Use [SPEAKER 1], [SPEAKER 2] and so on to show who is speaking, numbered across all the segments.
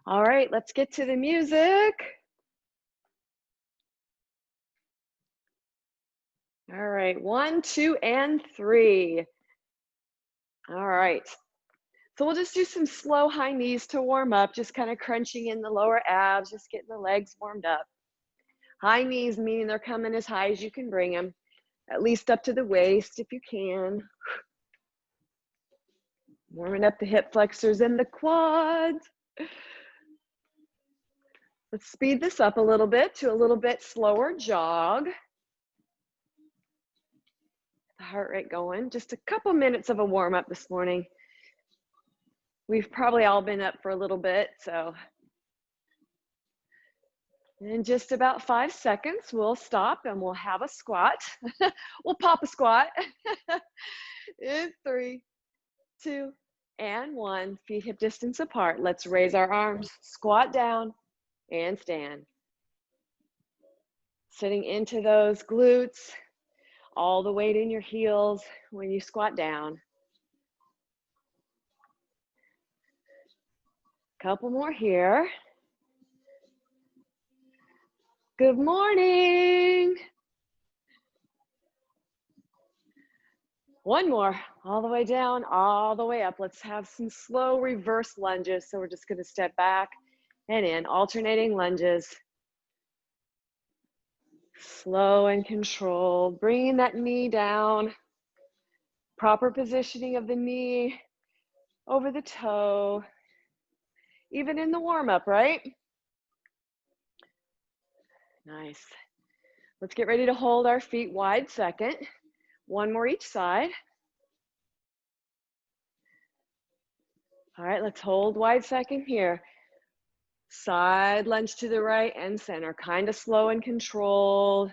[SPEAKER 1] All right, let's get to the music. All right, 1, 2, and 3. All right. So we'll just do some slow high knees to warm up, just kind of crunching in the lower abs, just getting the legs warmed up. High knees meaning they're coming as high as you can bring them, at least up to the waist if you can. Warming up the hip flexors and the quads. Let's speed this up a little bit to a little bit slower jog. The heart rate going. Just a couple minutes of a warm up this morning. We've probably all been up for a little bit, so in just about 5 seconds, we'll stop and we'll have a squat. We'll pop a squat. In 3, 2, and 1. Feet hip distance apart. Let's raise our arms, squat down, and stand. Sitting into those glutes, all the weight in your heels when you squat down. Couple more here. Good morning. One more, all the way down, all the way up. Let's have some slow reverse lunges. So we're just gonna step back and in, alternating lunges. Slow and controlled, bringing that knee down. Proper positioning of the knee over the toe. Even in the warm up, right? Nice. Let's get ready to hold our feet wide second. One more each side. All right, let's hold wide second here. Side lunge to the right and center, kind of slow and controlled.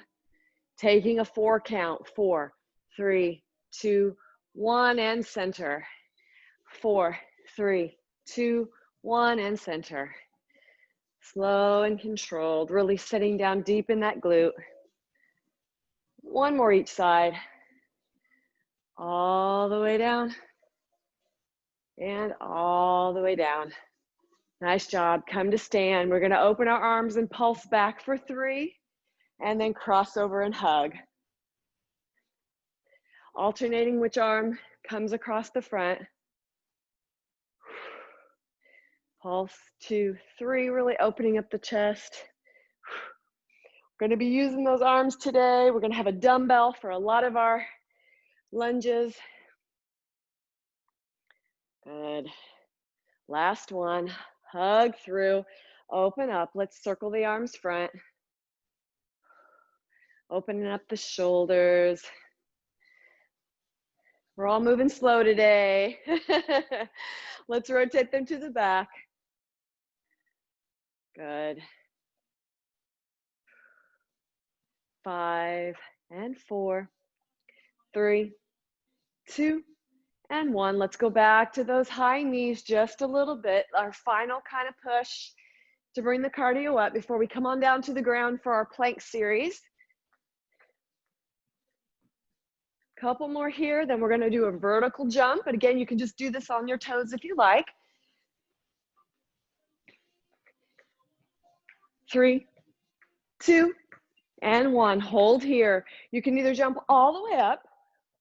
[SPEAKER 1] Taking a 4 count. 4, 3, 2, 1, and center. 4, 3, 2, 1, and center. Slow and controlled, really sitting down deep in that glute. One more each side. All the way down. And all the way down. Nice job. Come to stand. We're going to open our arms and pulse back for 3, and then cross over and hug. Alternating which arm comes across the front. Pulse 2, 3, really opening up the chest. We're going to be using those arms today. We're going to have a dumbbell for a lot of our lunges. Good. Last one. Hug through. Open up. Let's circle the arms front. Opening up the shoulders. We're all moving slow today. Let's rotate them to the back. Good. 5 and 4, 3, 2, and 1. Let's go back to those high knees just a little bit. Our final kind of push to bring the cardio up before we come on down to the ground for our plank series. Couple more here, then we're going to do a vertical jump. But again, you can just do this on your toes if you like. 3, 2, and 1. Hold here. You can either jump all the way up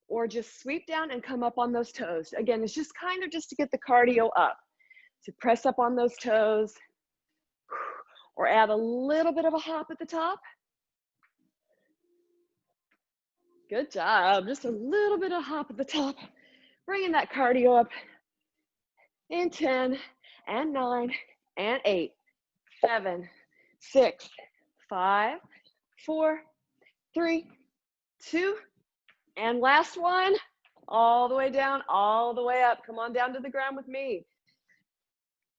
[SPEAKER 1] or just sweep down and come up on those toes. Again, it's just kind of just to get the cardio up. So press up on those toes or add a little bit of a hop at the top. Good job. Just a little bit of hop at the top. Bringing that cardio up in 10 and 9 and 8, 7, 6, 5, 4, 3, 2, and last one. All the way down, all the way up. Come on down to the ground with me.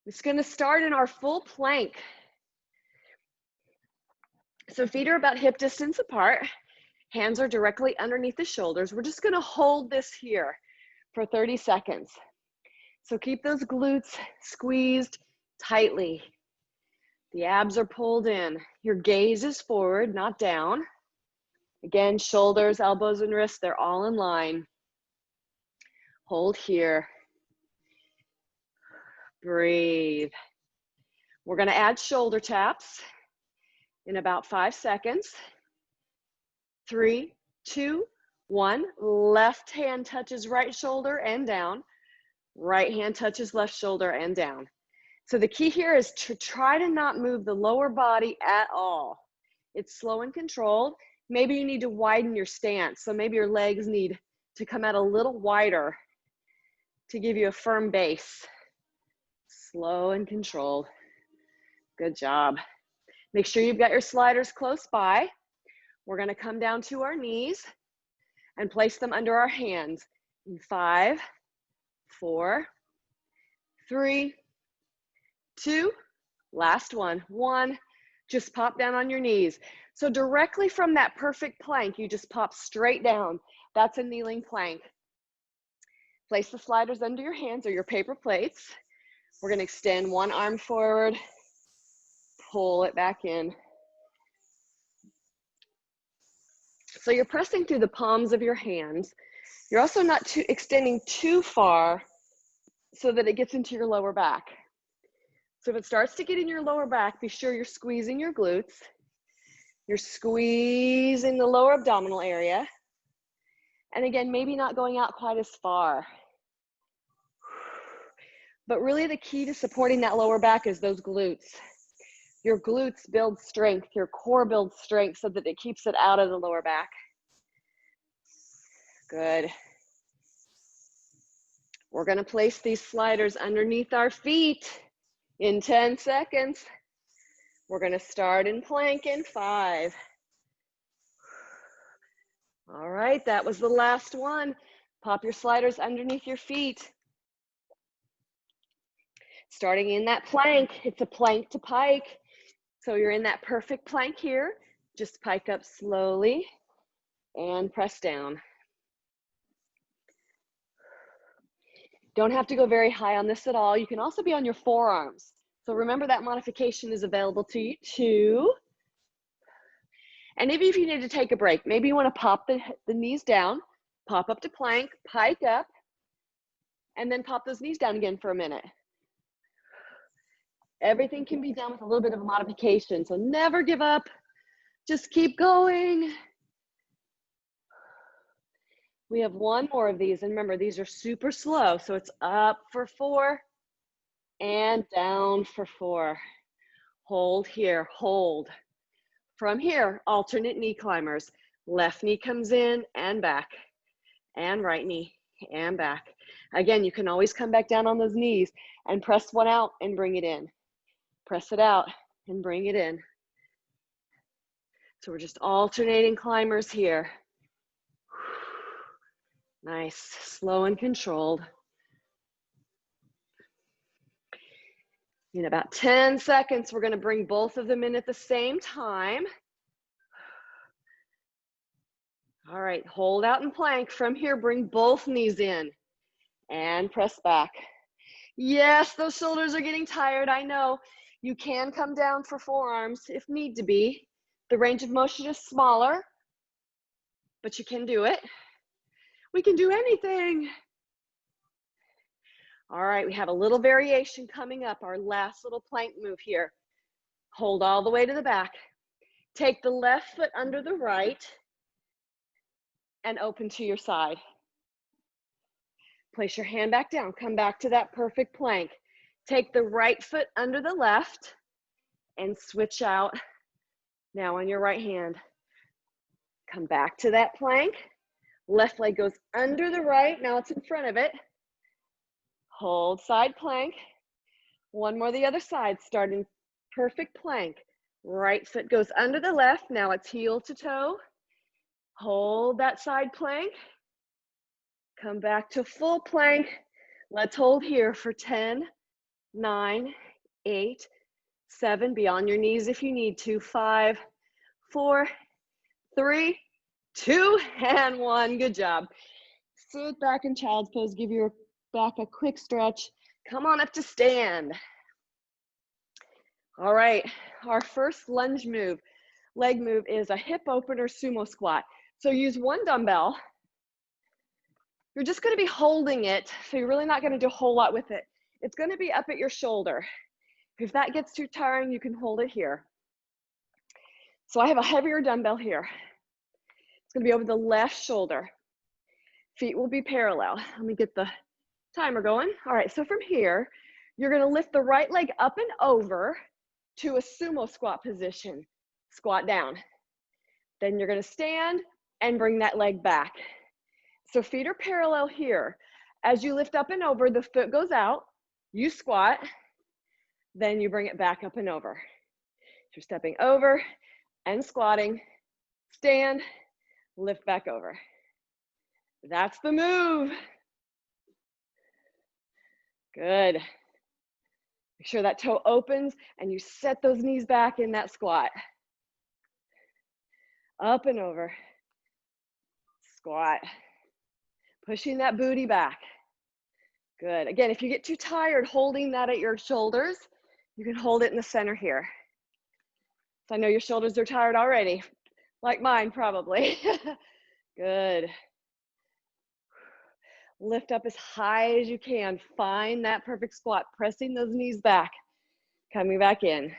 [SPEAKER 1] It's going to start in our full plank. So feet are about hip distance apart. Hands are directly underneath the shoulders. We're just going to hold this here for 30 seconds. So keep those glutes squeezed tightly. The abs are pulled in. Your gaze is forward, not down. Again, shoulders, elbows, and wrists, they're all in line. Hold here. Breathe. We're gonna add shoulder taps in about 5 seconds. 3, 2, 1. Left hand touches right shoulder and down. Right hand touches left shoulder and down. So the key here is to try to not move the lower body at all. It's slow and controlled. Maybe you need to widen your stance. So maybe your legs need to come out a little wider to give you a firm base. Slow and controlled. Good job. Make sure you've got your sliders close by. We're gonna come down to our knees and place them under our hands in 5, 4, 3, 2, last one. 1, just pop down on your knees. So directly from that perfect plank, you just pop straight down. That's a kneeling plank. Place the sliders under your hands or your paper plates. We're gonna extend one arm forward, pull it back in. So you're pressing through the palms of your hands. You're also not extending too far so that it gets into your lower back. So if it starts to get in your lower back, be sure you're squeezing your glutes. You're squeezing the lower abdominal area. And again, maybe not going out quite as far. But really the key to supporting that lower back is those glutes. Your glutes build strength, your core builds strength so that it keeps it out of the lower back. Good. We're gonna place these sliders underneath our feet in 10 seconds. We're gonna start in plank in 5. All right, that was the last one. Pop your sliders underneath your feet. Starting in that plank, it's a plank to pike. So you're in that perfect plank here. Just pike up slowly and press down. Don't have to go very high on this at all. You can also be on your forearms. So remember that modification is available to you too. And maybe if you need to take a break, maybe you want to pop the knees down, pop up to plank, pike up, and then pop those knees down again for a minute. Everything can be done with a little bit of a modification. So never give up. Just keep going. We have one more of these. And remember, these are super slow. So it's up for 4 and down for 4. Hold here, hold. From here, alternate knee climbers. Left knee comes in and back, and right knee and back. Again, you can always come back down on those knees and press one out and bring it in. Press it out and bring it in. So we're just alternating climbers here. Nice, slow and controlled. In about 10 seconds, we're gonna bring both of them in at the same time. All right, hold out and plank. From here, bring both knees in and press back. Yes, those shoulders are getting tired, I know. You can come down for forearms if need to be. The range of motion is smaller, but you can do it. We can do anything. All right, we have a little variation coming up, our last little plank move here. Hold all the way to the back. Take the left foot under the right and open to your side. Place your hand back down, come back to that perfect plank. Take the right foot under the left and switch out now on your right hand. Come back to that plank. Left leg goes under the right, now it's in front of it. Hold side plank. One more the other side, start in perfect plank. Right foot goes under the left, now it's heel to toe. Hold that side plank. Come back to full plank. Let's hold here for 10, 9, 8, 7. Be on your knees if you need to. 5, 4, 3, 2, and 1. Good job. Sit back in child's pose. Give your back a quick stretch. Come on up to stand. All right, our first lunge move, leg move is a hip opener sumo squat. So use one dumbbell. You're just gonna be holding it, so you're really not gonna do a whole lot with it. It's gonna be up at your shoulder. If that gets too tiring, you can hold it here. So I have a heavier dumbbell here. It's gonna be over the left shoulder. Feet will be parallel. Let me get the timer going. All right, so from here, you're gonna lift the right leg up and over to a sumo squat position. Squat down. Then you're gonna stand and bring that leg back. So feet are parallel here. As you lift up and over, the foot goes out, you squat, then you bring it back up and over. You're stepping over and squatting, stand, lift back over. That's the move. Good. Make sure that toe opens and you set those knees back in that squat. Up and over, squat. Pushing that booty back. Good. Again, if you get too tired holding that at your shoulders, you can hold it in the center here. So I know your shoulders are tired already, like mine probably. Good. Lift up as high as you can. Find that perfect squat, pressing those knees back, coming back in.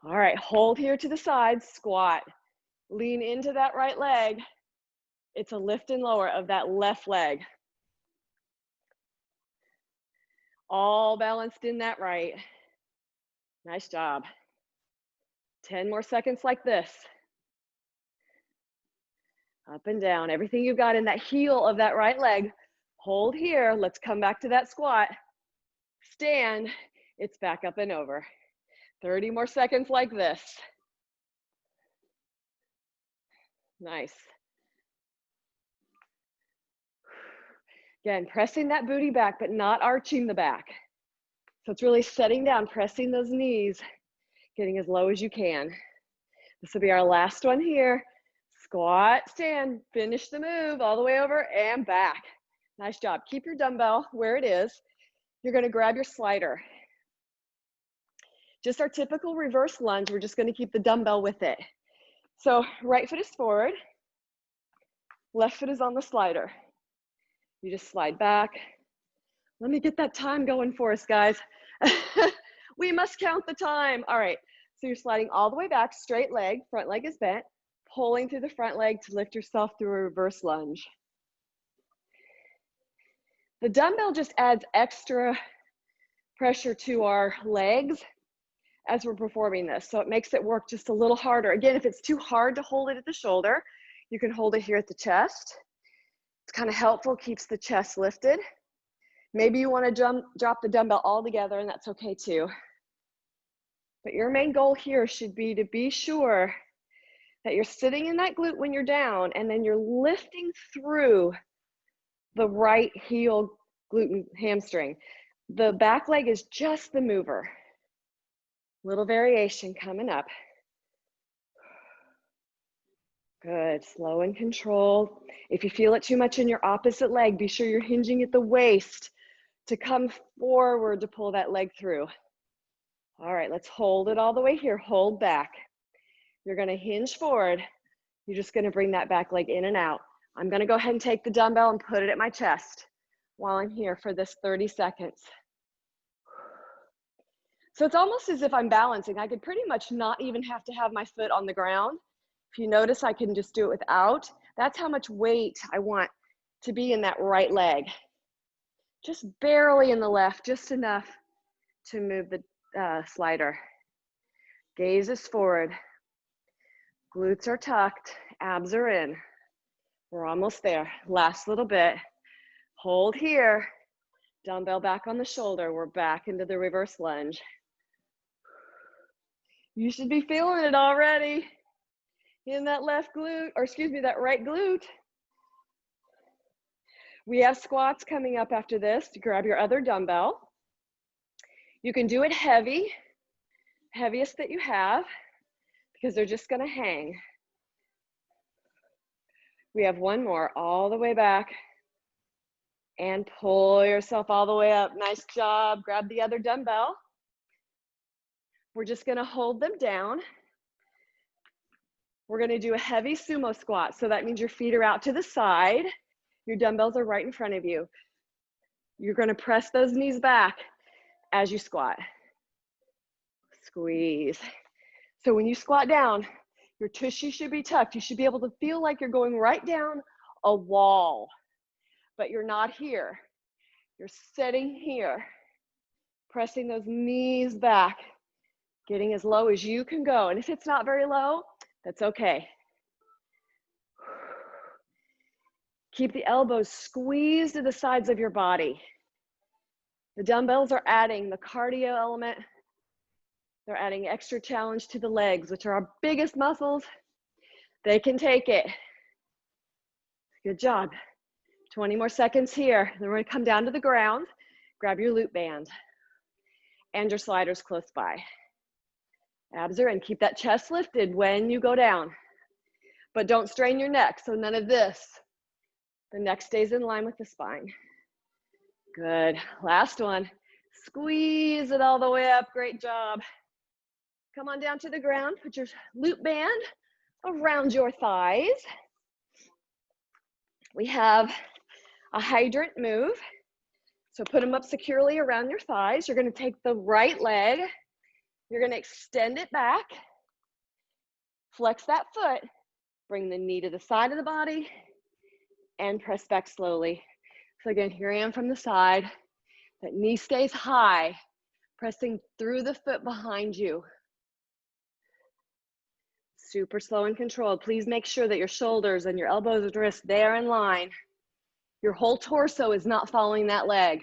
[SPEAKER 1] All right, hold here to the side, squat. Lean into that right leg. It's a lift and lower of that left leg. All balanced in that right. Nice job. 10 more seconds like this. Up and down, everything you've got in that heel of that right leg. Hold here, let's come back to that squat. Stand, it's back up and over. 30 more seconds like this. Nice. Again, pressing that booty back, but not arching the back. So it's really setting down, pressing those knees, getting as low as you can. This will be our last one here. Squat, stand, finish the move all the way over and back. Nice job. Keep your dumbbell where it is. You're gonna grab your slider. Just our typical reverse lunge, we're just gonna keep the dumbbell with it. So right foot is forward, left foot is on the slider. You just slide back. Let me get that time going for us, guys. We must count the time. All right, so you're sliding all the way back, straight leg, front leg is bent, pulling through the front leg to lift yourself through a reverse lunge. The dumbbell just adds extra pressure to our legs as we're performing this. So it makes it work just a little harder. Again, if it's too hard to hold it at the shoulder, you can hold it here at the chest. It's kind of helpful, keeps the chest lifted. Maybe you want to drop the dumbbell all together, and that's okay too. But your main goal here should be to be sure that you're sitting in that glute when you're down, and then you're lifting through the right heel glute and hamstring. The back leg is just the mover. Little variation coming up. Good, slow and controlled. If you feel it too much in your opposite leg, be sure you're hinging at the waist to come forward to pull that leg through. All right, let's hold it all the way here. Hold back. You're gonna hinge forward. You're just gonna bring that back leg in and out. I'm gonna go ahead and take the dumbbell and put it at my chest while I'm here for this 30 seconds. So it's almost as if I'm balancing. I could pretty much not even have to have my foot on the ground. If you notice, I can just do it without. That's how much weight I want to be in that right leg. Just barely in the left, just enough to move the slider. Gaze is forward. Glutes are tucked, abs are in. We're almost there. Last little bit. Hold here. Dumbbell back on the shoulder. We're back into the reverse lunge. You should be feeling it already in that left glute, or excuse me, that right glute. We have squats coming up after this. Grab your other dumbbell. You can do it heavy, heaviest that you have, because they're just gonna hang. We have one more, all the way back, and pull yourself all the way up. Nice job. Grab the other dumbbell. We're just gonna hold them down. We're gonna do a heavy sumo squat. So that means your feet are out to the side. Your dumbbells are right in front of you. You're gonna press those knees back as you squat. squeeze. So when you squat down, your tushy should be tucked. You should be able to feel like you're going right down a wall, but you're not here. You're sitting here, pressing those knees back, getting as low as you can go. And if it's not very low, that's okay. Keep the elbows squeezed to the sides of your body. The dumbbells are adding the cardio element. They're adding extra challenge to the legs, which are our biggest muscles. They can take it. Good job. 20 more seconds here. Then we're gonna come down to the ground, grab your loop band and your sliders close by. Abs are in. Keep that chest lifted when you go down, but don't strain your neck, so none of this. The neck stays in line with the spine. Good. Last one. Squeeze it all the way up. Great job. Come on down to the ground. Put your loop band around your thighs. We have a hydrant move. So put them up securely around your thighs. You're going to take the right leg. You're going to extend it back. Flex that foot. Bring the knee to the side of the body and press back slowly. So again, here I am from the side. That knee stays high, pressing through the foot behind you. Super slow and controlled. Please make sure that your shoulders and your elbows and wrists, they are in line. Your whole torso is not following that leg.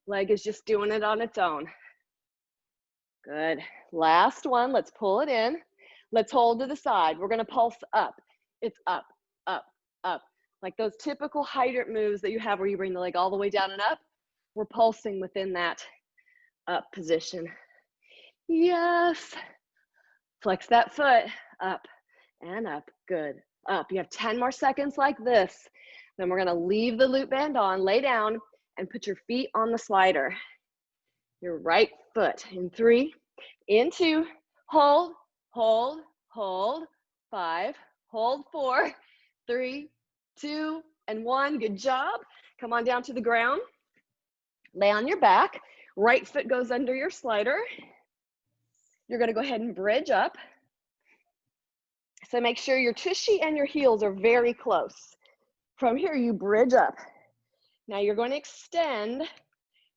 [SPEAKER 1] Leg is just doing it on its own. Good. Last one. Let's pull it in. Let's hold to the side. We're going to pulse up. It's up, up, up. Like those typical hydrant moves that you have where you bring the leg all the way down and up. We're pulsing within that up position. Yes. Flex that foot up and up. Good. Up. You have 10 more seconds like this. Then we're going to leave the loop band on, lay down, and put your feet on the slider. Your right foot in 3, in 2, hold, hold, hold, 5, hold 4, 3, 2, and 1. Good job. Come on down to the ground. Lay on your back. Right foot goes under your slider. You're going to go ahead and bridge up. So make sure your tushy and your heels are very close. From here, you bridge up. Now you're going to extend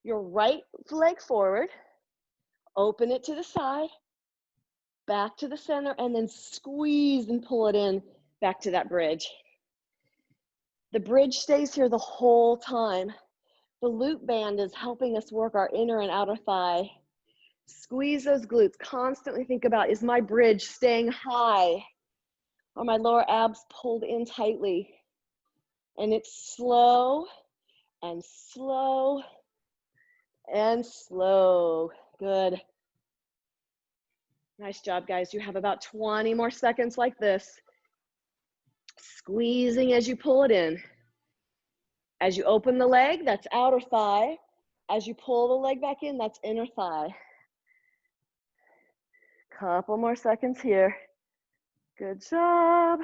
[SPEAKER 1] your right leg forward, open it to the side, back to the center, and then squeeze and pull it in back to that bridge. The bridge stays here the whole time. The loop band is helping us work our inner and outer thigh. Squeeze those glutes. Constantly think about, is my bridge staying high? Are my lower abs pulled in tightly? And it's slow and slow and slow. Good. Nice job, guys. You have about 20 more seconds like this. Squeezing as you pull it in. As you open the leg, that's outer thigh. As you pull the leg back in, that's inner thigh. Couple more seconds here. Good job.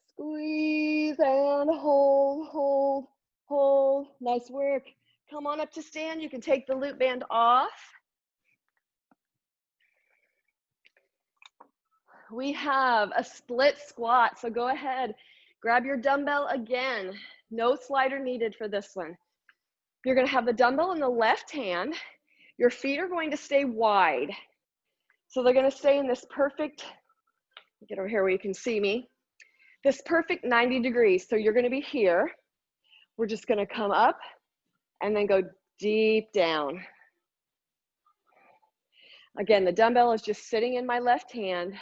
[SPEAKER 1] Squeeze and hold, hold, hold. Nice work. Come on up to stand. You can take the loop band off. We have a split squat, so go ahead. Grab your dumbbell again. No slider needed for this one. You're going to have the dumbbell in the left hand. Your feet are going to stay wide. So they're going to stay in this perfect, get over here where you can see me, this perfect 90 degrees. So you're going to be here. We're just going to come up and then go deep down. Again, the dumbbell is just sitting in my left hand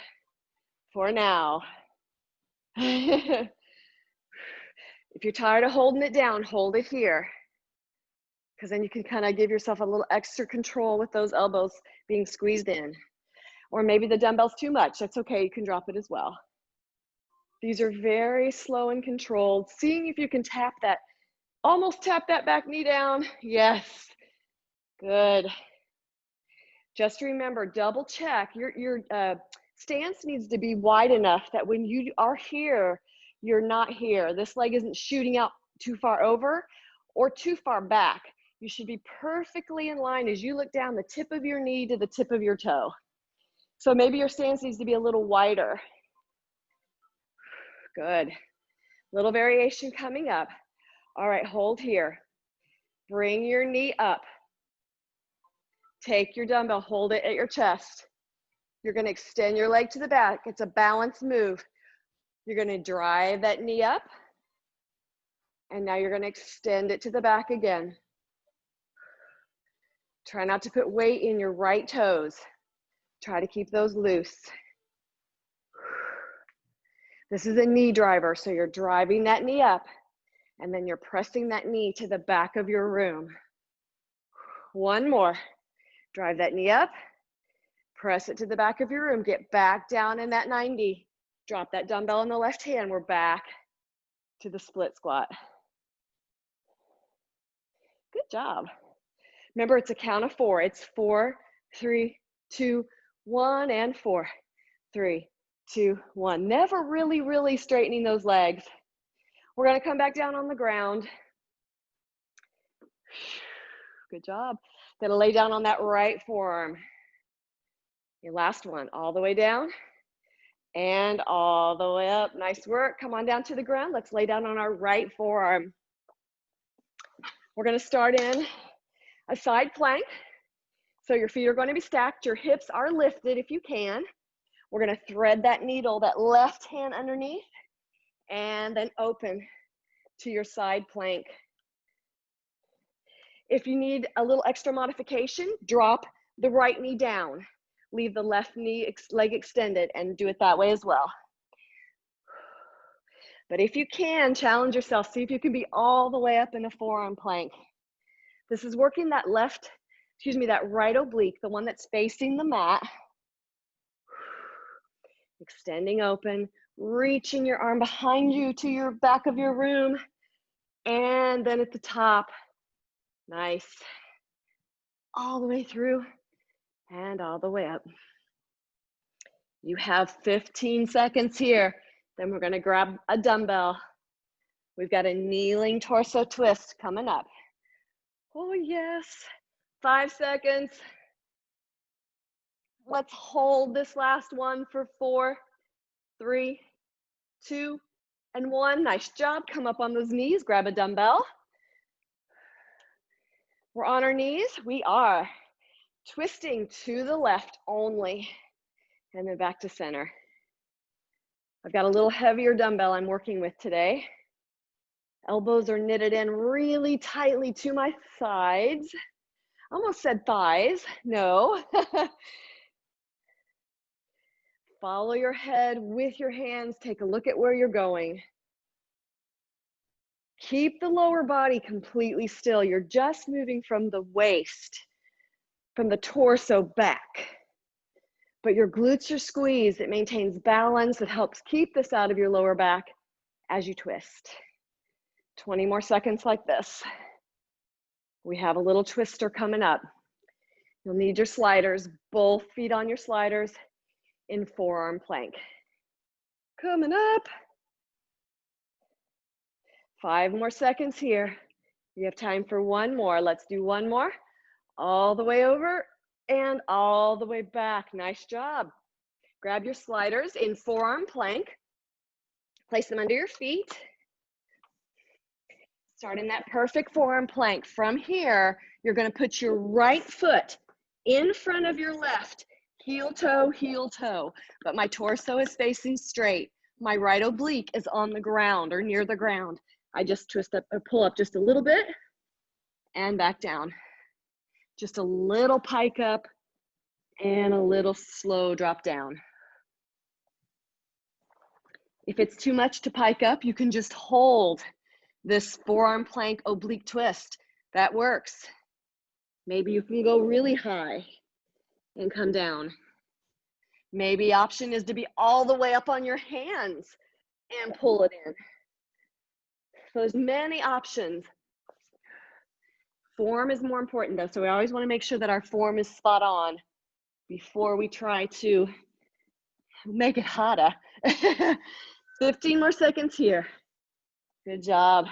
[SPEAKER 1] for now. If you're tired of holding it down, hold it here. Because then you can kind of give yourself a little extra control with those elbows being squeezed in. Or maybe the dumbbell's too much. That's okay. You can drop it as well. These are very slow and controlled. Seeing if you can tap that, almost tap that back knee down. Yes. Good. Just remember, double check. Your stance needs to be wide enough that when you are here, you're not here. This leg isn't shooting out too far over or too far back. You should be perfectly in line as you look down the tip of your knee to the tip of your toe. So maybe your stance needs to be a little wider. Good. Little variation coming up. All right, hold here. Bring your knee up. Take your dumbbell, hold it at your chest. You're gonna extend your leg to the back. It's a balanced move. You're gonna drive that knee up, and now you're gonna extend it to the back again. Try not to put weight in your right toes. Try to keep those loose. This is a knee driver, so you're driving that knee up, and then you're pressing that knee to the back of your room. One more. Drive that knee up, press it to the back of your room, get back down in that 90. Drop that dumbbell in the left hand, we're back to the split squat. Good job. Remember, it's a count of 4. It's 4, 3, 2, 1, and 4, 3, 2, 1. Never really straightening those legs. We're gonna come back down on the ground. Good job. Gonna lay down on that right forearm. Your last one, all the way down and all the way up. Nice work. Come on down to the ground. Let's lay down on our right forearm. We're gonna start in a side plank. So your feet are going to be stacked. Your hips are lifted if you can. We're going to thread that needle, that left hand underneath, and then open to your side plank. If you need a little extra modification, drop the right knee down. Leave the left leg extended and do it that way as well. But if you can, challenge yourself. See if you can be all the way up in a forearm plank. This is working that that right oblique, the one that's facing the mat. Extending open, reaching your arm behind you to your back of your room. And then at the top, nice. All the way through and all the way up. You have 15 seconds here. Then we're gonna grab a dumbbell. We've got a kneeling torso twist coming up. Oh yes, 5 seconds. Let's hold this last one for 4, 3, 2, and 1. Nice job. Come up on those knees, grab a dumbbell. We're on our knees. We are twisting to the left only, and then back to center. I've got a little heavier dumbbell I'm working with today. Elbows are knitted in really tightly to my sides. Almost said thighs. No. Follow your head with your hands. Take a look at where you're going. Keep the lower body completely still. You're just moving from the waist, from the torso back. But your glutes are squeezed. It maintains balance. It helps keep this out of your lower back as you twist. 20 more seconds like this. We have a little twister coming up. You'll need your sliders, both feet on your sliders in forearm plank. Coming up. 5 more seconds here. You have time for one more. Let's do one more. All the way over and all the way back. Nice job. Grab your sliders in forearm plank. Place them under your feet. Start in that perfect forearm plank. From here, you're going to put your right foot in front of your left, heel toe, but my torso is facing straight. My right oblique is on the ground or near the ground. I just twist up or pull up just a little bit and back down. Just a little pike up and a little slow drop down. If it's too much to pike up, you can just hold this forearm plank oblique twist. That works. Maybe you can go really high and come down. Maybe option is to be all the way up on your hands and pull it in. So there's many options. Form is more important though, so we always want to make sure that our form is spot on before we try to make it harder. 15 more seconds here. Good job.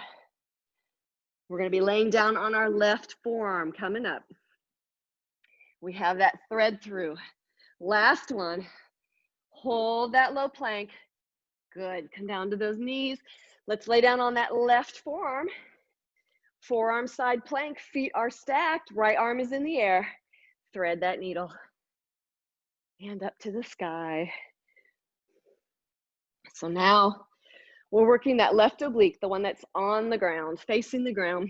[SPEAKER 1] We're going to be laying down on our left forearm coming up. We have that thread through. Last one. Hold that low plank. Good. Come down to those knees. Let's lay down on that left forearm. Forearm side plank. Feet are stacked. Right arm is in the air. Thread that needle. And up to the sky. So now we're working that left oblique, the one that's on the ground, facing the ground.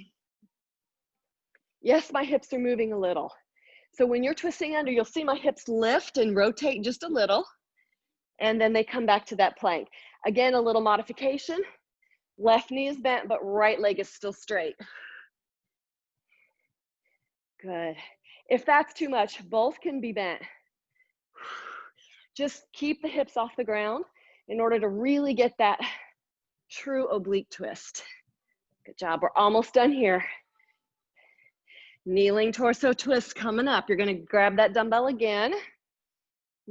[SPEAKER 1] Yes, my hips are moving a little. So when you're twisting under, you'll see my hips lift and rotate just a little, and then they come back to that plank. Again, a little modification. Left knee is bent, but right leg is still straight. Good. If that's too much, both can be bent. Just keep the hips off the ground in order to really get that true oblique twist. Good job. We're almost done here. Kneeling torso twist coming up. You're going to grab that dumbbell again.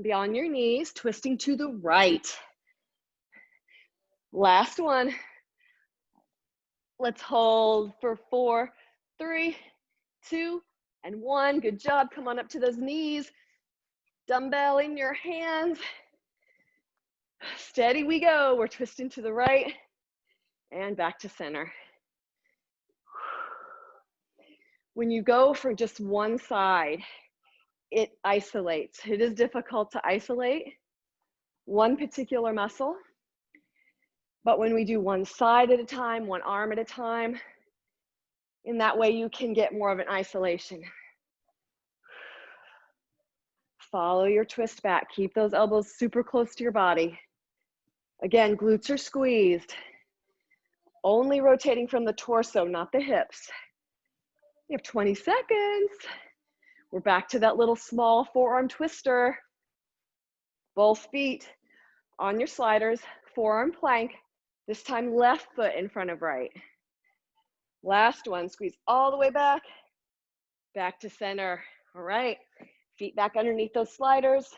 [SPEAKER 1] Be on your knees, twisting to the right. Last one. Let's hold for 4, 3, 2, and 1. Good job. Come on up to those knees. Dumbbell in your hands. Steady we go. We're twisting to the right and back to center. When you go for just one side, it isolates. It is difficult to isolate one particular muscle. But when we do one side at a time, one arm at a time, in that way you can get more of an isolation. Follow your twist back. Keep those elbows super close to your body. Again, glutes are squeezed. Only rotating from the torso, not the hips. You have 20 seconds. We're back to that little small forearm twister. Both feet on your sliders, forearm plank. This time left foot in front of right. Last one, squeeze all the way back to center. All right, feet back underneath those sliders.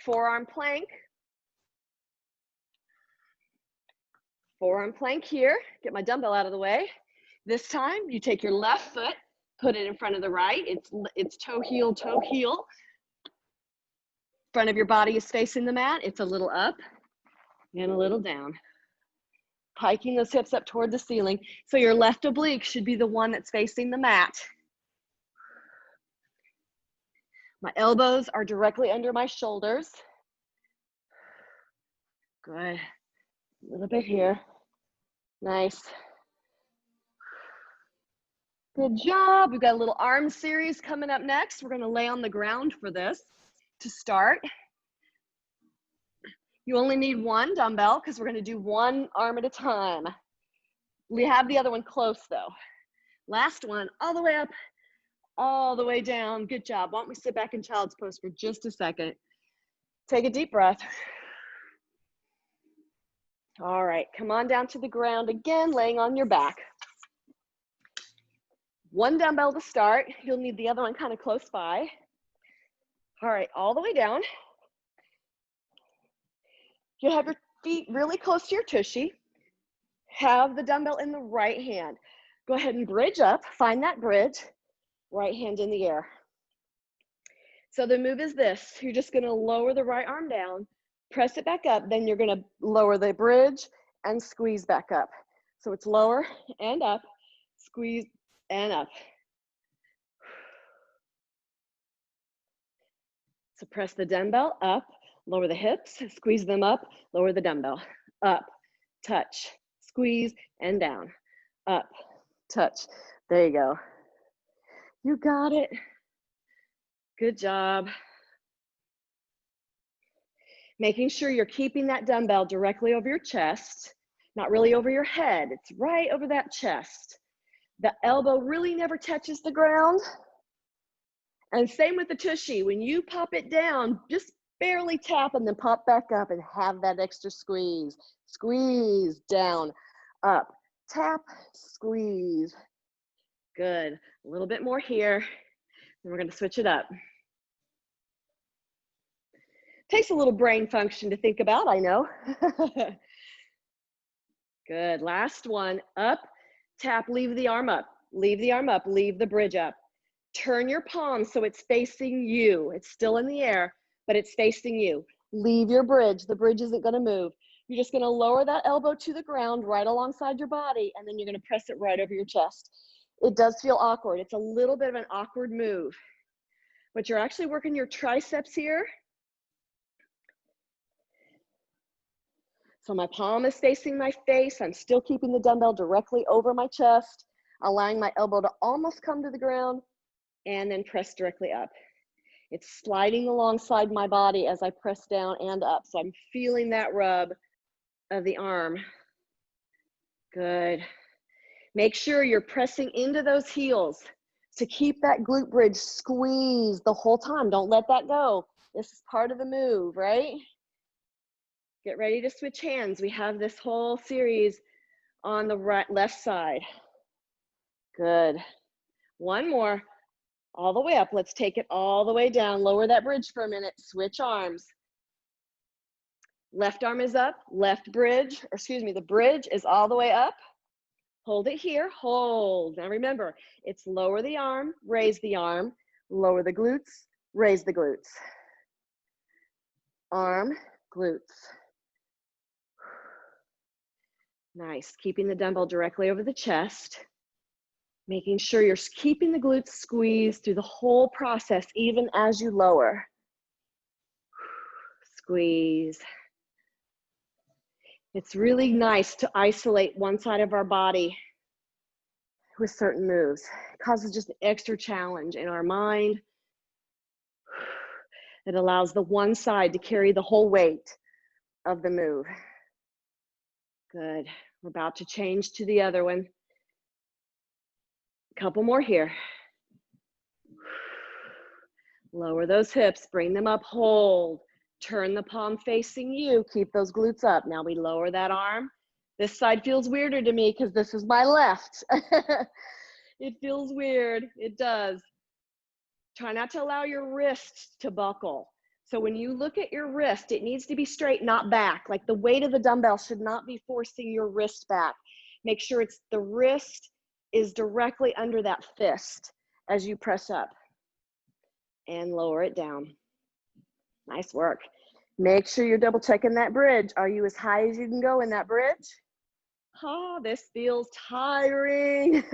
[SPEAKER 1] Forearm plank. Forearm plank here. Get my dumbbell out of the way. This time you take your left foot, put it in front of the right. It's toe heel, toe heel. Front of your body is facing the mat. It's a little up and a little down. Hiking those hips up toward the ceiling. So your left oblique should be the one that's facing the mat. My elbows are directly under my shoulders. Good. A little bit here. Nice. Good job. We've got a little arm series coming up next. We're going to lay on the ground for this to start. You only need one dumbbell because we're going to do one arm at a time. We have the other one close though. Last one, all the way up, all the way down. Good job. Why don't we sit back in child's pose for just a second. Take a deep breath. All right, come on down to the ground again, laying on your back. One dumbbell to start. You'll need the other one kind of close by. All right, all the way down. You'll have your feet really close to your tushy. Have the dumbbell in the right hand. Go ahead and bridge up. Find that bridge. Right hand in the air. So the move is this. You're just going to lower the right arm down, press it back up, then you're going to lower the bridge and squeeze back up. So it's lower and up, squeeze and up. So press the dumbbell up, lower the hips, squeeze them up, lower the dumbbell, up, touch, squeeze, and down, up, touch. There you go. You got it. Good job. Making sure you're keeping that dumbbell directly over your chest, not really over your head. It's right over that chest. The elbow really never touches the ground. And same with the tushy. When you pop it down, just barely tap and then pop back up and have that extra squeeze. Squeeze, down, up, tap, squeeze. Good. A little bit more here. And we're going to switch it up. Takes a little brain function to think about, I know. Good. Last one. Up, Tap, leave the arm up, leave the arm up, leave the bridge up. Turn your palm so it's facing you. It's still in the air, but it's facing you. Leave your bridge. The bridge isn't going to move. You're just going to lower that elbow to the ground right alongside your body, and then you're going to press it right over your chest. It does feel awkward. It's a little bit of an awkward move, but you're actually working your triceps here. So my palm is facing my face. I'm still keeping the dumbbell directly over my chest, allowing my elbow to almost come to the ground, and then press directly up. It's sliding alongside my body as I press down and up. So I'm feeling that rub of the arm. Good. Make sure you're pressing into those heels to keep that glute bridge squeezed the whole time. Don't let that go. This is part of the move, right? Get ready to switch hands. We have this whole series on the left side. Good. One more. All the way up. Let's take it all the way down. Lower that bridge for a minute. Switch arms. Left arm is up. Left bridge, or excuse me, the bridge is all the way up. Hold it here. Hold. Now remember, it's lower the arm, raise the arm, lower the glutes, raise the glutes. Arm, glutes. Nice. Keeping the dumbbell directly over the chest. Making sure you're keeping the glutes squeezed through the whole process, even as you lower. Squeeze. It's really nice to isolate one side of our body with certain moves. It causes just an extra challenge in our mind. It allows the one side to carry the whole weight of the move. Good. We're about to change to the other one. Couple more here. Lower those hips, bring them up, hold. Turn the palm facing you, keep those glutes up. Now we lower that arm. This side feels weirder to me because this is my left. It feels weird, it does. Try not to allow your wrist to buckle. So when you look at your wrist, it needs to be straight, not back. Like the weight of the dumbbell should not be forcing your wrist back. Make sure it's the wrist is directly under that fist as you press up. And lower it down. Nice work. Make sure you're double checking that bridge. Are you as high as you can go in that bridge? Oh, this feels tiring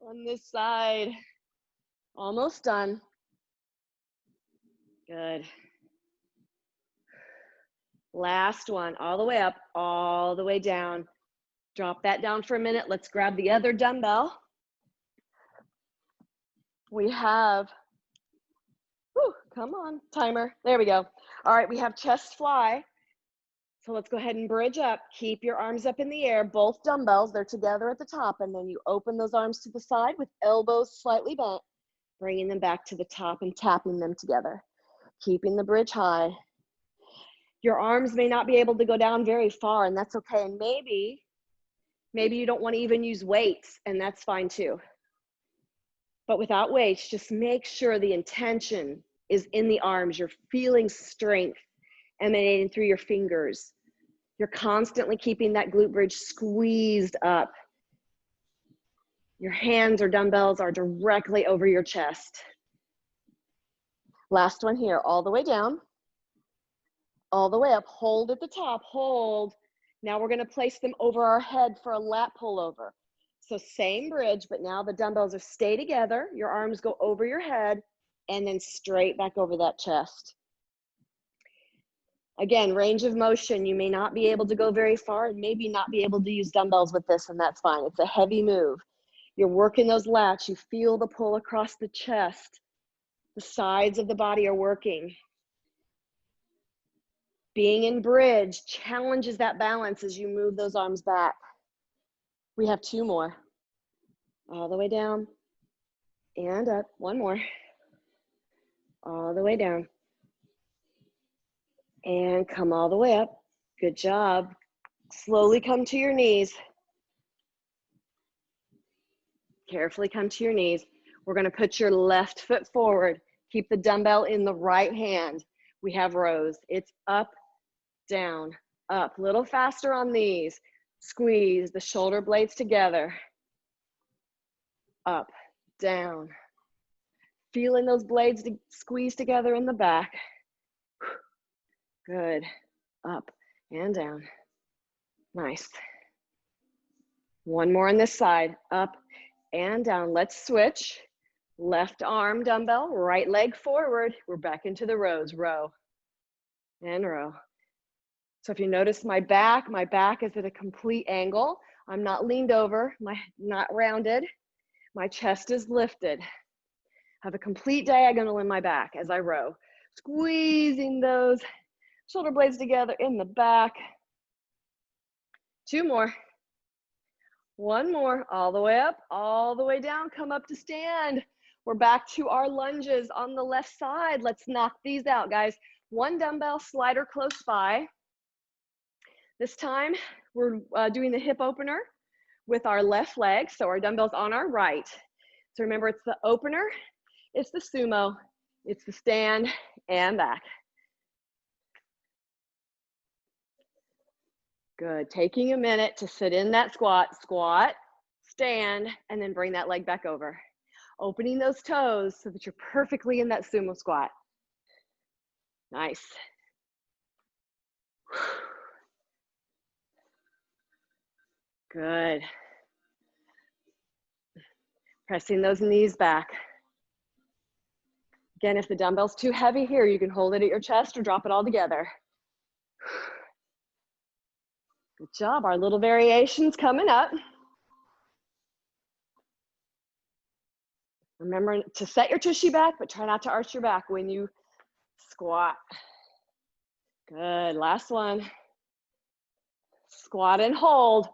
[SPEAKER 1] on this side. Almost done. Good. Last one, all the way up, all the way down. Drop that down for a minute. Let's grab the other dumbbell. We have, whew, come on, timer. There we go. All right, we have chest fly. So let's go ahead and bridge up. Keep your arms up in the air, both dumbbells, they're together at the top, and then you open those arms to the side with elbows slightly bent, bringing them back to the top and tapping them together. Keeping the bridge high. Your arms may not be able to go down very far, and that's okay. And maybe you don't want to even use weights, and that's fine too. But without weights, just make sure the intention is in the arms. You're feeling strength emanating through your fingers. You're constantly keeping that glute bridge squeezed up. Your hands or dumbbells are directly over your chest. Last one here, all the way down, all the way up. Hold at the top, hold. Now we're gonna place them over our head for a lat pullover. So same bridge, but now the dumbbells are stay together. Your arms go over your head and then straight back over that chest. Again, range of motion, you may not be able to go very far and maybe not be able to use dumbbells with this, and that's fine. It's a heavy move. You're working those lats. You feel the pull across the chest. The sides of the body are working. Being in bridge challenges that balance as you move those arms back. We have two more. All the way down and up. One more. All the way down. And come all the way up. Good job. Slowly come to your knees. Carefully come to your knees. We're going to put your left foot forward. Keep the dumbbell in the right hand. We have rows. It's up, down, up. A little faster on these. Squeeze the shoulder blades together. up, down. Feeling those blades squeeze together in the back. Good. Up and down. Nice. One more on this side. Up and down. Let's switch. Left arm dumbbell, right leg forward. We're back into the rows. Row and row. So if you notice my back is at a complete angle. I'm not leaned over, not rounded. My chest is lifted. Have a complete diagonal in my back as I row. Squeezing those shoulder blades together in the back. Two more. One more, all the way up, all the way down, come up to stand. We're back to our lunges on the left side. Let's knock these out, guys. One dumbbell slider close by. This time, we're doing the hip opener with our left leg, so our dumbbell's on our right. So remember, it's the opener, it's the sumo, it's the stand and back. Good, taking a minute to sit in that squat, stand, and then bring that leg back over. Opening those toes so that you're perfectly in that sumo squat. Nice. Good. Pressing those knees back. Again, if the dumbbell's too heavy here, you can hold it at your chest or drop it all together. Good job, our little variations coming up. Remember to set your tushy back, but try not to arch your back when you squat. Good, last one. Squat and hold.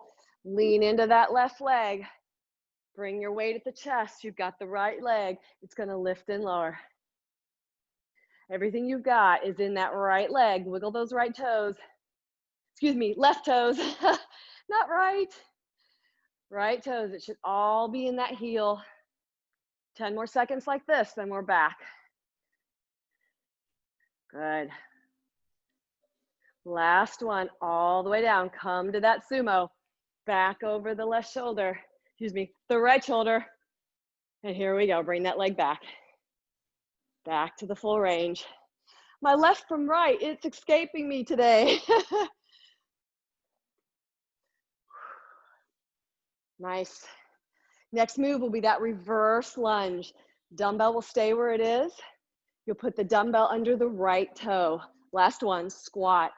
[SPEAKER 1] Lean into that left leg. Bring your weight at the chest. You've got the right leg. It's gonna lift and lower. Everything you've got is in that right leg. Wiggle those right toes. Excuse me, left toes. Not right. Right toes. It should all be in that heel. 10 more seconds like this, then we're back. Good. Last one, all the way down. Come to that sumo. Back over the left shoulder. Excuse me, the right shoulder. And here we go, bring that leg back. Back to the full range. My left from right, it's escaping me today. Nice. Next move will be that reverse lunge. Dumbbell will stay where it is. You'll put the dumbbell under the right toe. Last one, squat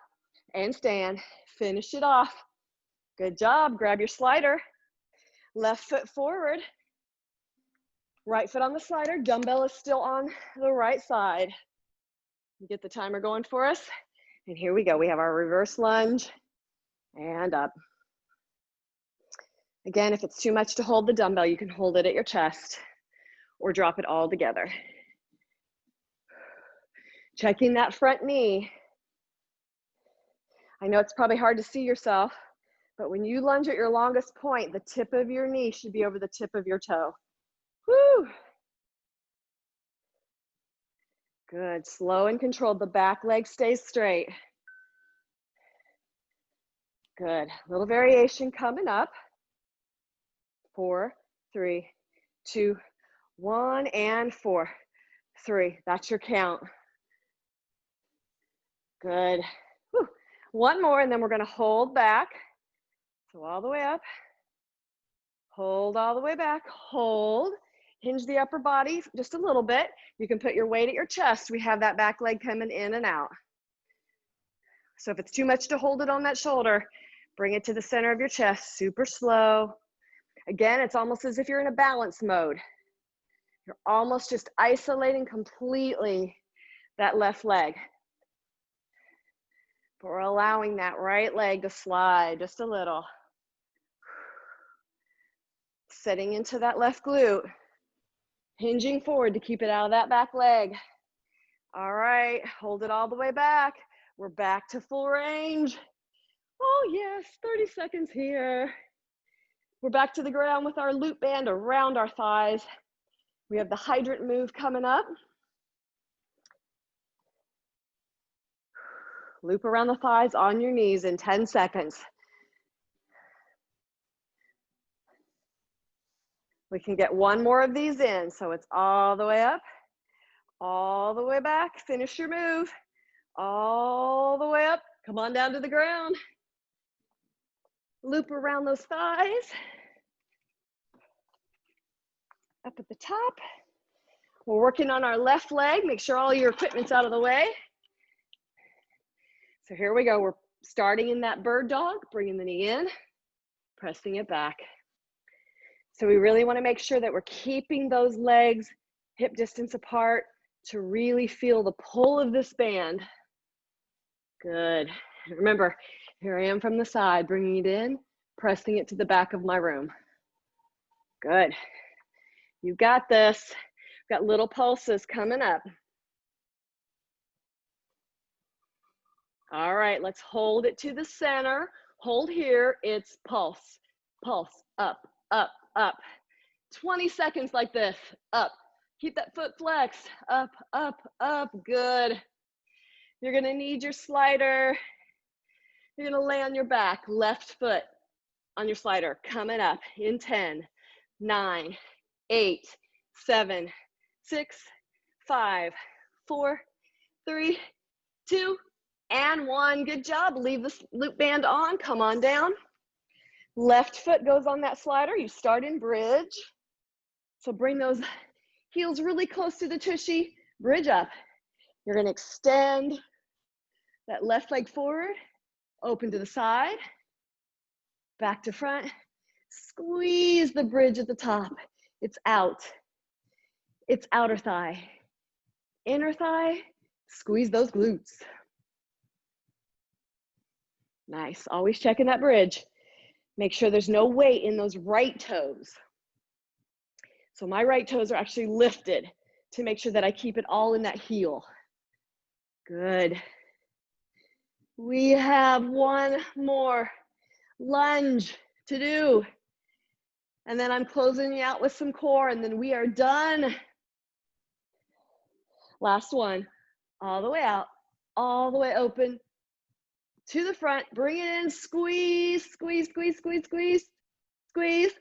[SPEAKER 1] and stand. Finish it off. Good job. Grab your slider. Left foot forward. Right foot on the slider. Dumbbell is still on the right side. Get the timer going for us. And here we go. We have our reverse lunge and up. Again, if it's too much to hold the dumbbell, you can hold it at your chest or drop it all together. Checking that front knee. I know it's probably hard to see yourself, but when you lunge at your longest point, the tip of your knee should be over the tip of your toe. Woo! Good, slow and controlled. The back leg stays straight. Good, little variation coming up. 4, 3, 2, 1, and 4, 3. That's your count. Good. Whew. One more, and then we're gonna hold back. So all the way up. Hold all the way back, hold. Hinge the upper body just a little bit. You can put your weight at your chest. We have that back leg coming in and out. So if it's too much to hold it on that shoulder, bring it to the center of your chest, super slow. Again, it's almost as if you're in a balance mode. You're almost just isolating completely that left leg. But we're allowing that right leg to slide just a little. Setting into that left glute. Hinging forward to keep it out of that back leg. All right, hold it all the way back. We're back to full range. Oh yes, 30 seconds here. We're back to the ground with our loop band around our thighs. We have the hydrant move coming up. Loop around the thighs on your knees in 10 seconds. We can get one more of these in. So it's all the way up, all the way back. Finish your move. All the way up. Come on down to the ground. Loop around those thighs. Up at the top. We're working on our left leg. Make sure all your equipment's out of the way. So here we go. We're starting in that bird dog, bringing the knee in, pressing it back. So we really want to make sure that we're keeping those legs hip distance apart to really feel the pull of this band. Good. Remember, here I am from the side, bringing it in, pressing it to the back of my room. Good. You got this. Got little pulses coming up. All right, let's hold it to the center. Hold here, it's pulse, pulse, up, up, up. 20 seconds like this, up. Keep that foot flexed, up, up, up, good. You're gonna need your slider. You're gonna lay on your back, left foot on your slider, coming up in 10, 9, 8, 7, 6, 5, 4, 3, 2, and 1. Good job. Leave the loop band on. Come on down. Left foot goes on that slider. You start in bridge. So bring those heels really close to the tushy. Bridge up. You're going to extend that left leg forward. Open to the side. Back to front. Squeeze the bridge at the top. It's out. It's outer thigh. Inner thigh. Squeeze those glutes. Nice. Always checking that bridge. Make sure there's no weight in those right toes. So my right toes are actually lifted to make sure that I keep it all in that heel. Good. We have one more lunge to do. And then I'm closing you out with some core, and then we are done. Last one. All the way out, all the way open. To the front, bring it in, squeeze, squeeze, squeeze, squeeze, squeeze, squeeze.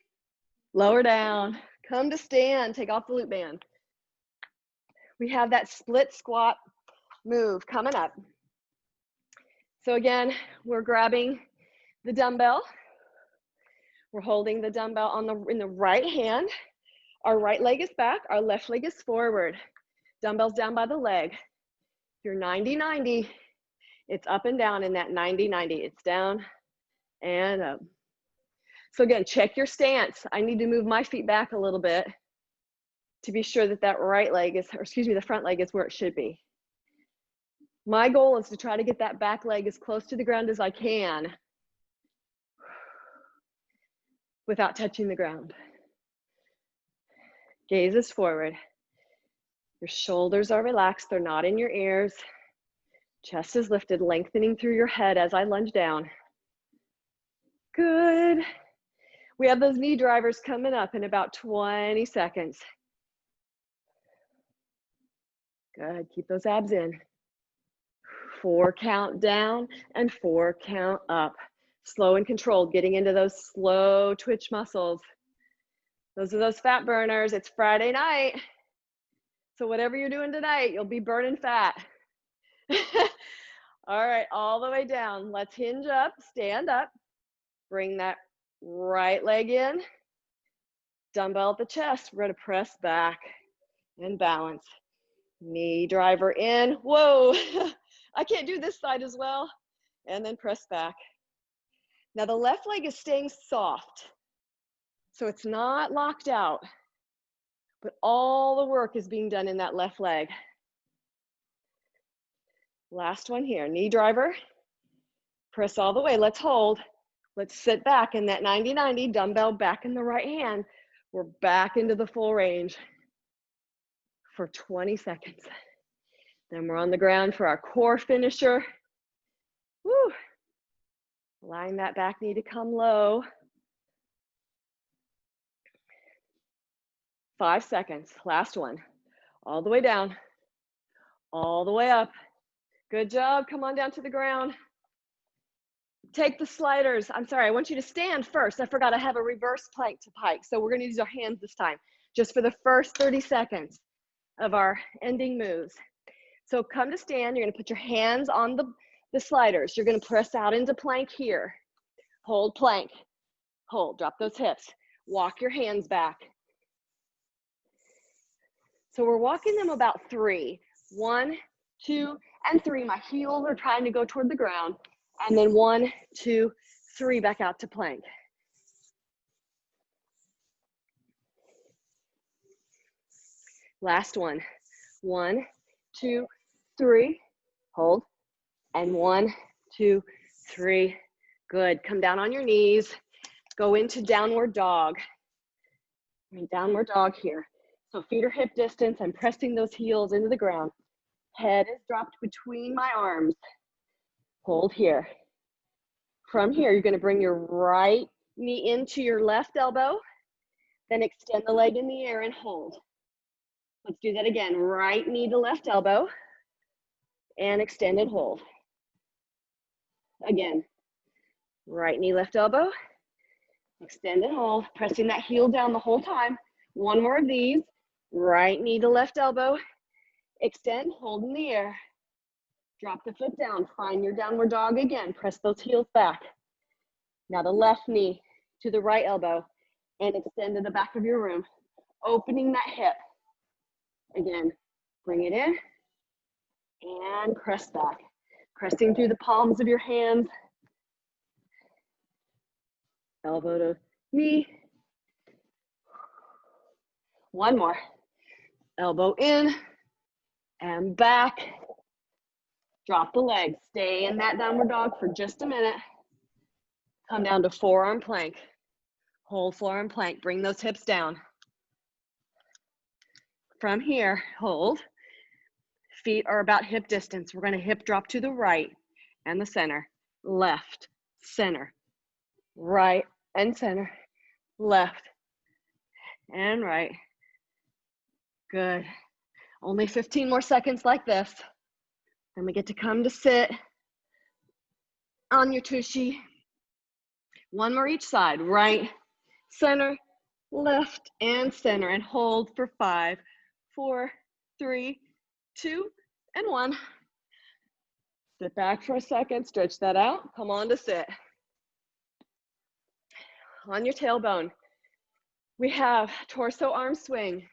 [SPEAKER 1] Lower down, come to stand, take off the loop band. We have that split squat move coming up. So again, we're grabbing the dumbbell. We're holding the dumbbell in the right hand. Our right leg is back, our left leg is forward. Dumbbells down by the leg. You're 90-90. It's up and down in that 90-90. It's down and up. So again, check your stance. I need to move my feet back a little bit to be sure that that right leg is, or excuse me, the front leg is where it should be. My goal is to try to get that back leg as close to the ground as I can without touching the ground. Gaze is forward. Your shoulders are relaxed. They're not in your ears. Chest is lifted, lengthening through your head as I lunge down. Good. We have those knee drivers coming up in about 20 seconds. Good, keep those abs in. 4 count down and 4 count up. Slow and controlled, getting into those slow twitch muscles. Those are those fat burners. It's Friday night. So whatever you're doing tonight, you'll be burning fat. All right, all the way down. Let's hinge up, stand up. Bring that right leg in. Dumbbell at the chest. We're gonna press back and balance. Knee driver in. Whoa, I can't do this side as well. And then press back. Now the left leg is staying soft. So it's not locked out, but all the work is being done in that left leg. Last one here, knee driver. Press all the way, let's hold. Let's sit back in that 90-90, dumbbell back in the right hand. We're back into the full range for 20 seconds. Then we're on the ground for our core finisher. Woo. Allowing that back knee to come low. 5 seconds, last one. All the way down, all the way up. Good job, come on down to the ground. Take the sliders. I'm sorry, I want you to stand first. I forgot I have a reverse plank to pike. So we're gonna use our hands this time, just for the first 30 seconds of our ending moves. So come to stand, you're gonna put your hands on the sliders. You're gonna press out into plank here. Hold plank, hold, drop those hips. Walk your hands back. So we're walking them about 3. 1, 2, and 3. My heels are trying to go toward the ground. And then 1, 2, 3, back out to plank. Last one. 1, 2, 3. Hold. And 1, 2, 3. Good. Come down on your knees. Go into downward dog. Downward dog here. So feet are hip distance. I'm pressing those heels into the ground. Head is dropped between my arms. Hold here. From here, you're going to bring your right knee into your left elbow, then extend the leg in the air and hold. Let's do that again. Right knee to left elbow and extend and hold. Again, right knee, left elbow, extend and hold, pressing that heel down the whole time. One more of these. Right knee to left elbow, extend, hold in the air. Drop the foot down, find your downward dog again. Press those heels back. Now the left knee to the right elbow and extend to the back of your room, opening that hip. Again, bring it in and press back. Pressing through the palms of your hands. Elbow to knee. One more. Elbow in and back. Drop the legs. Stay in that downward dog for just a minute. Come down to forearm plank. Hold forearm plank. Bring those hips down. From here, hold. Feet are about hip distance. We're going to hip drop to the right and the center. Left, center, right and center. Left and right. Good. Only 15 more seconds like this. Then we get to come to sit on your tushy. One more each side. Right, center, left, and center. And hold for 5, 4, 3, 2, and 1. Sit back for a second. Stretch that out. Come on to sit. On your tailbone, we have torso arm swing.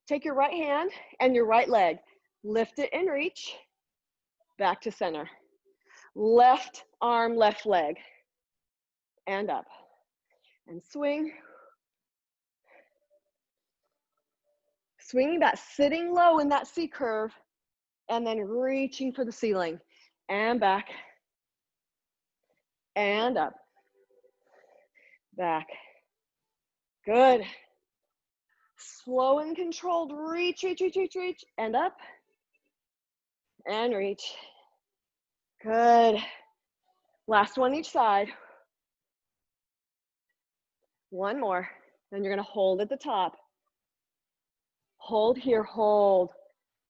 [SPEAKER 1] Take your right hand and your right leg. Lift it and reach. Back to center. Left arm, left leg. And up. And swing. Swinging back, sitting low in that C curve, and then reaching for the ceiling. And back. And up. Back. Good. Slow and controlled. Reach, reach, reach, reach, reach. And up. And reach. Good. Last one each side. One more. Then you're going to hold at the top. Hold here, hold.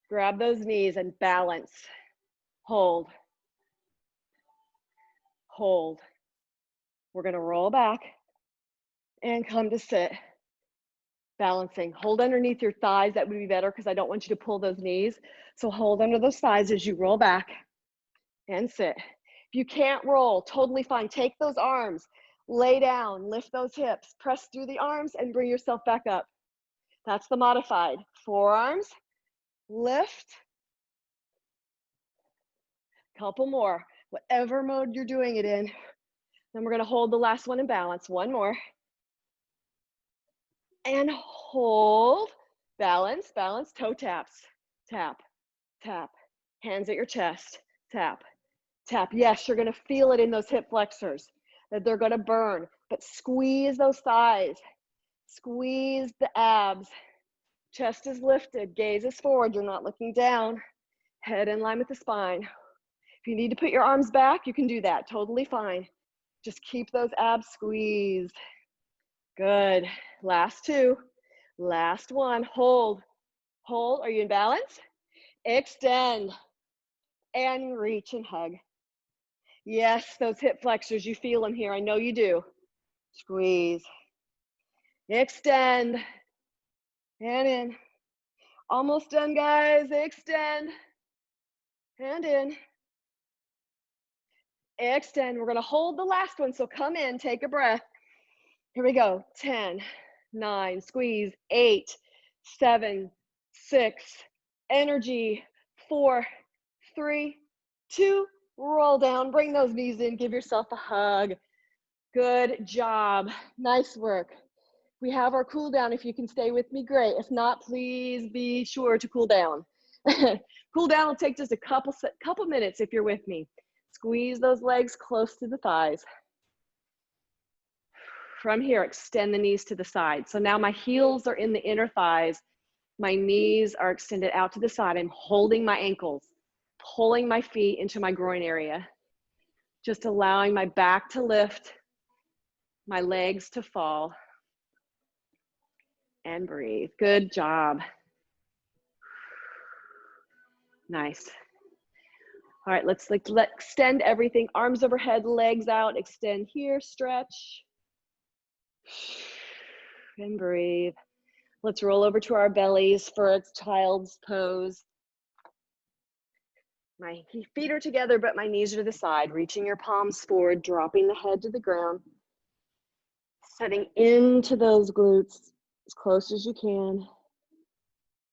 [SPEAKER 1] Grab those knees and balance. Hold. Hold. We're going to roll back and come to sit. Balancing. Hold underneath your thighs. That would be better because I don't want you to pull those knees. So hold under those thighs as you roll back and sit. If you can't roll, totally fine. Take those arms, lay down, lift those hips, press through the arms and bring yourself back up. That's the modified. Forearms, lift. Couple more, whatever mode you're doing it in. Then we're gonna hold the last one in balance. One more. And hold, balance, balance, toe taps. Tap, tap, hands at your chest, tap, tap. Yes, you're gonna feel it in those hip flexors, that they're gonna burn, but squeeze those thighs, squeeze the abs. Chest is lifted, gaze is forward, you're not looking down, head in line with the spine. If you need to put your arms back, you can do that, totally fine. Just keep those abs squeezed. Good, last two, last one, hold, hold, are you in balance? Extend, and reach and hug. Yes, those hip flexors, you feel them here. I know you do. Squeeze. Extend. And in. Almost done, guys. Extend. And in. Extend. We're going to hold the last one, so come in, take a breath. Here we go. 10, 9, squeeze. 8, 7, 6, energy. 4, 3, 2, roll down. Bring those knees in. Give yourself a hug. Good job. Nice work. We have our cool down. If you can stay with me, great. If not, please be sure to cool down. Cool down will take just a couple minutes if you're with me. Squeeze those legs close to the thighs. From here, extend the knees to the side. So now my heels are in the inner thighs. My knees are extended out to the side. I'm holding my ankles, pulling my feet into my groin area. Just allowing my back to lift, my legs to fall. And breathe. Good job. Nice. All right, let's extend everything. Arms overhead, legs out. Extend here, stretch. And breathe. Let's roll over to our bellies for a child's pose. My feet are together, but my knees are to the side. Reaching your palms forward, dropping the head to the ground. Setting into those glutes as close as you can.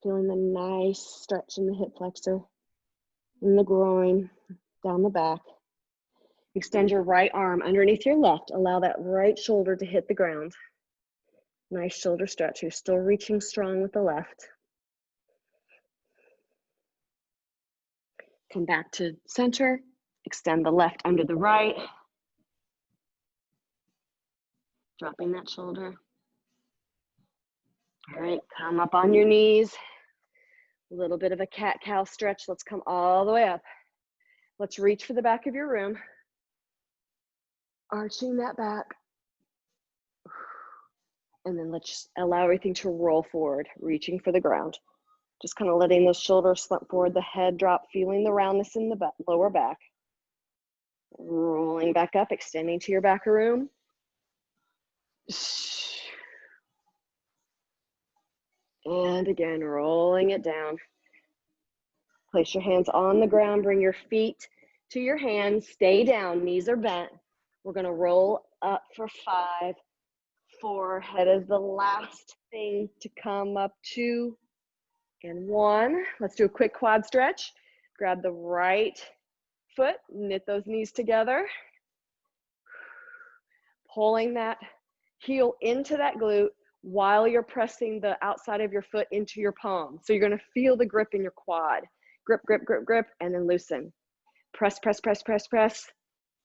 [SPEAKER 1] Feeling the nice stretch in the hip flexor, in the groin, down the back. Extend your right arm underneath your left. Allow that right shoulder to hit the ground. Nice shoulder stretch. You're still reaching strong with the left. Come back to center. Extend the left under the right. Dropping that shoulder. All right, come up on your knees. A little bit of a cat-cow stretch. Let's come all the way up. Let's reach for the back of your room. Arching that back. And then let's allow everything to roll forward, reaching for the ground. Just kind of letting those shoulders slump forward, the head drop, feeling the roundness in the lower back. Rolling back up, extending to your back room. And again, rolling it down. Place your hands on the ground, bring your feet to your hands, stay down, knees are bent. We're gonna roll up for 5, 4, head is the last thing to come up, 2, and 1. Let's do a quick quad stretch. Grab the right foot, knit those knees together. Pulling that heel into that glute while you're pressing the outside of your foot into your palm. So you're gonna feel the grip in your quad. Grip, grip, grip, grip, and then loosen. Press, press, press, press, press,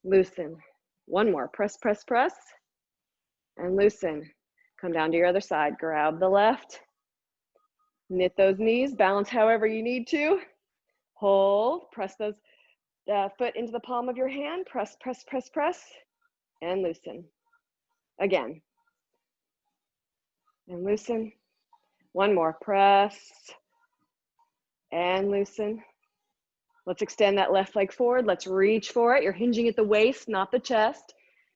[SPEAKER 1] loosen. One more, press, press, press, and loosen. Come down to your other side, grab the left, knit those knees, balance however you need to. Hold, press those foot into the palm of your hand, press, press, press, press, and loosen. Again. And loosen. One more, press, and loosen. Let's extend that left leg forward. Let's reach for it. You're hinging at the waist, not the chest.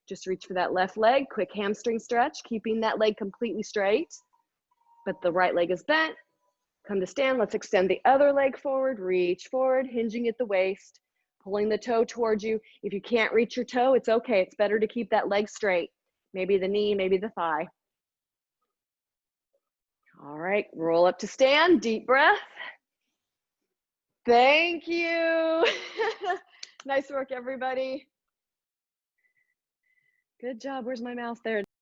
[SPEAKER 1] Just reach for that left leg. Quick hamstring stretch, keeping that leg completely straight. But the right leg is bent. Come to stand. Let's extend the other leg forward. Reach forward, hinging at the waist, pulling the toe towards you. If you can't reach your toe, it's okay. It's better to keep that leg straight. Maybe the knee, maybe the thigh. All right, roll up to stand. Deep breath. Thank you. Nice work, everybody. Good job. Where's my mouse? There.